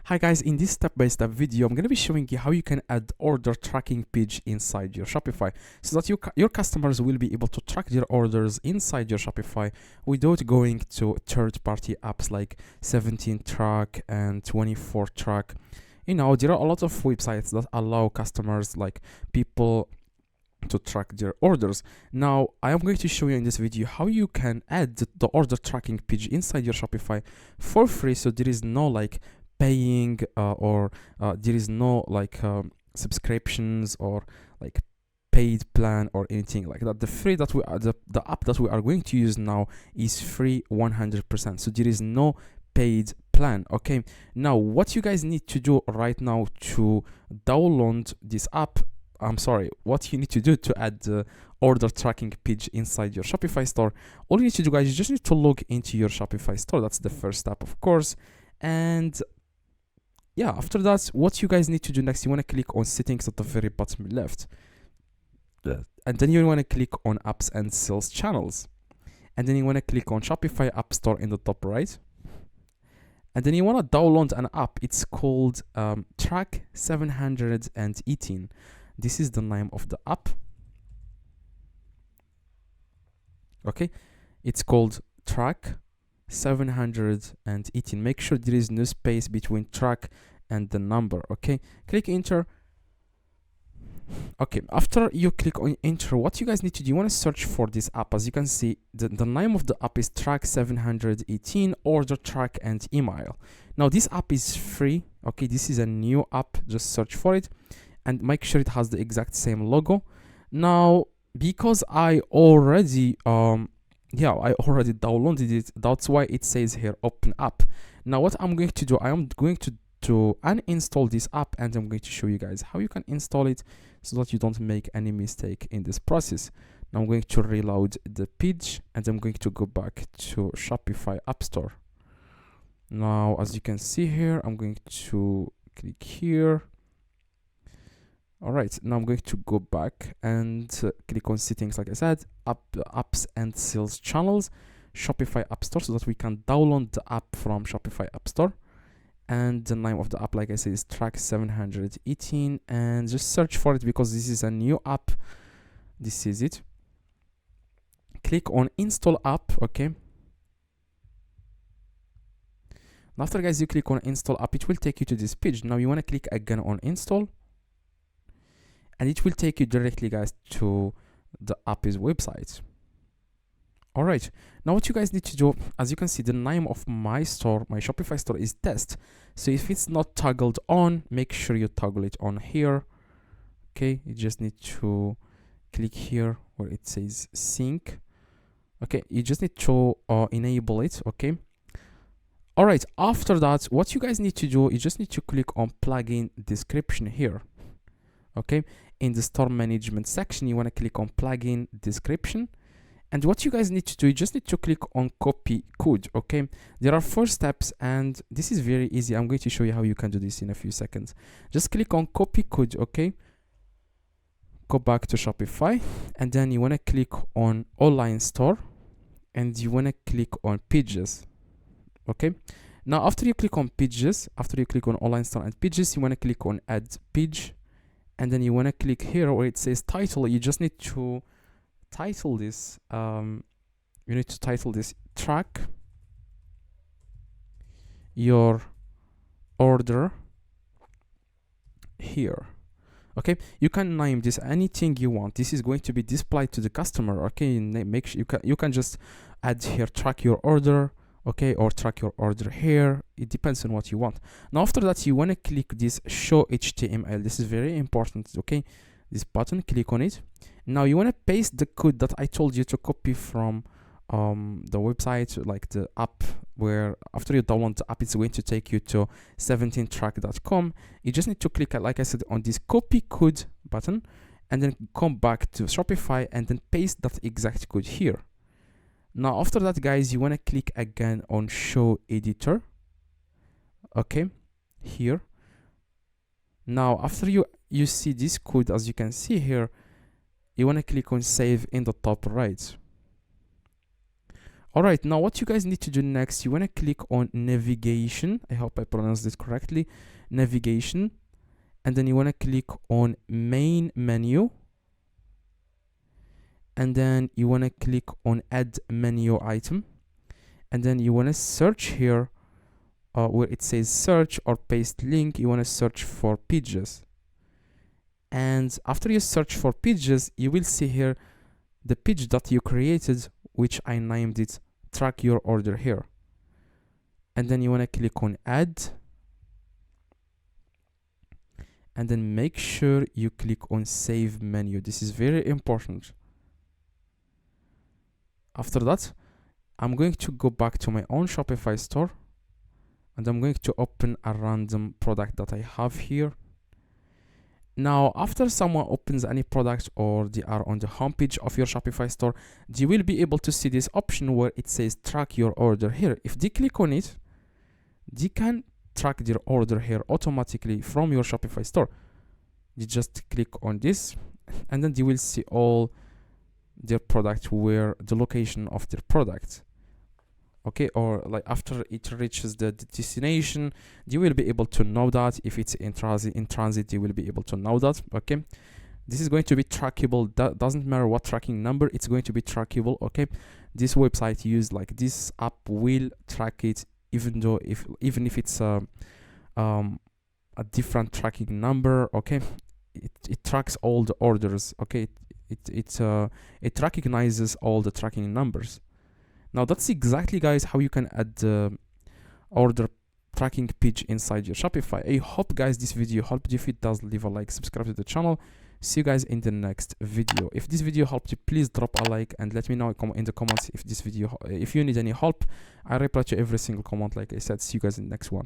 Hi guys, in this step-by-step video, I'm going to be showing you how you can add order tracking page inside your Shopify so that your customers will be able to track their orders inside your Shopify without going to third-party apps like 17 Track and 24 Track. You know, there are a lot of websites that allow customers, like people, to track their orders. Now, I am going to show you in this video how you can add the order tracking page inside your Shopify for free, so there is no like paying or there is no like subscriptions or like paid plan or anything like that. The free that we are the app that we are going to use now is free 100%, so there is no paid plan. Okay, now what you guys need to do right now to download this app, what you need to do to add the order tracking page inside your Shopify store, all you need to do, guys, you just need to log into your Shopify store. That's the first step, of course. And yeah, after that, what you guys need to do next, you want to click on settings at the very bottom left. And then you want to click on apps and sales channels. And then you want to click on Shopify App Store in the top right. And then you want to download an app. It's called Track 718. This is the name of the app. Okay, it's called Track 718. Make sure there is no space between track and the number. Okay, click enter. Okay, after you click on enter, what you guys need to do, you want to search for this app. As you can see, the name of the app is Track 718 order track and email. Now this app is free. Okay, this is a new app, just search for it and make sure it has the exact same logo. Now, because I already downloaded it, that's why it says here open app. Now what I'm going to do, I am going to uninstall this app, and I'm going to show you guys how you can install it so that you don't make any mistake in this process. Now I'm going to reload the page and I'm going to go back to Shopify App Store. Now as you can see here, I'm going to click here. All right, now I'm going to go back and click on settings, like I said, apps and sales channels, Shopify App Store, so that we can download the app from Shopify App Store. And the name of the app, like I said, is Track 718, and just search for it because this is a new app. This is it. Click on install app. Okay. After, guys, you click on install app, it will take you to this page. Now you want to click again on install, and it will take you directly, guys, to the app's website. All right, now what you guys need to do, as you can see, the name of my store, my Shopify store, is test. So if it's not toggled on, make sure you toggle it on here. Okay, you just need to click here where it says sync. Okay, you just need to enable it. Okay. All right, after that, what you guys need to do, you just need to click on plugin description here. Okay, in the store management section, you want to click on plugin description. And what you guys need to do, you just need to click on copy code. Okay, there are 4 steps, and this is very easy. I'm going to show you how you can do this in a few seconds. Just click on copy code. Okay, go back to Shopify, and then you want to click on online store, and you want to click on pages. Okay, now after you click on pages, after you click on online store and pages, you want to click on add page, and then you want to click here where it says title. You just need to title this track your order here. Okay, you can name this anything you want. This is going to be displayed to the customer. Okay, make sure you can just add here track your order. Okay, or track your order here. It depends on what you want. Now after that, you want to click this show HTML. This is very important. Okay, this button, click on it. Now you want to paste the code that I told you to copy from the website, like the app, where after you download the app, it's going to take you to 17track.com. You just need to click, like I said, on this copy code button, and then come back to Shopify and then paste that exact code here. Now after that, guys, you want to click again on show editor. Okay, here. Now after you see this code, as you can see here, you want to click on save in the top right. All right, now what you guys need to do next, you want to click on navigation. I hope I pronounced this correctly. Navigation. And then you want to click on main menu. And then you want to click on add menu item. And then you want to search here where it says search or paste link. You want to search for pages. And after you search for pages, you will see here the page that you created, which I named it track your order here. And then you want to click on add. And then make sure you click on save menu. This is very important. After that, I'm going to go back to my own Shopify store, and I'm going to open a random product that I have here. Now, after someone opens any product or they are on the homepage of your Shopify store, they will be able to see this option where it says track your order here. If they click on it, they can track their order here automatically from your Shopify store. You just click on this, and then they will see all their product, where the location of their product. Okay, or like after it reaches the destination, you will be able to know that. If it's in transit, you will be able to know that. Okay, this is going to be trackable. That doesn't matter what tracking number, it's going to be trackable. Okay, this website used like this app will track it, even if it's a different tracking number. Okay, it tracks all the orders. Okay, it recognizes all the tracking numbers. Now that's exactly, guys, how you can add the order tracking page inside your Shopify. I hope, guys, this video helped you. If it does, leave a like, subscribe to the channel. See you guys in the next video. If this video helped you, please drop a like and let me know in the comments if you need any help. I reply to every single comment, like I said. See you guys in the next one.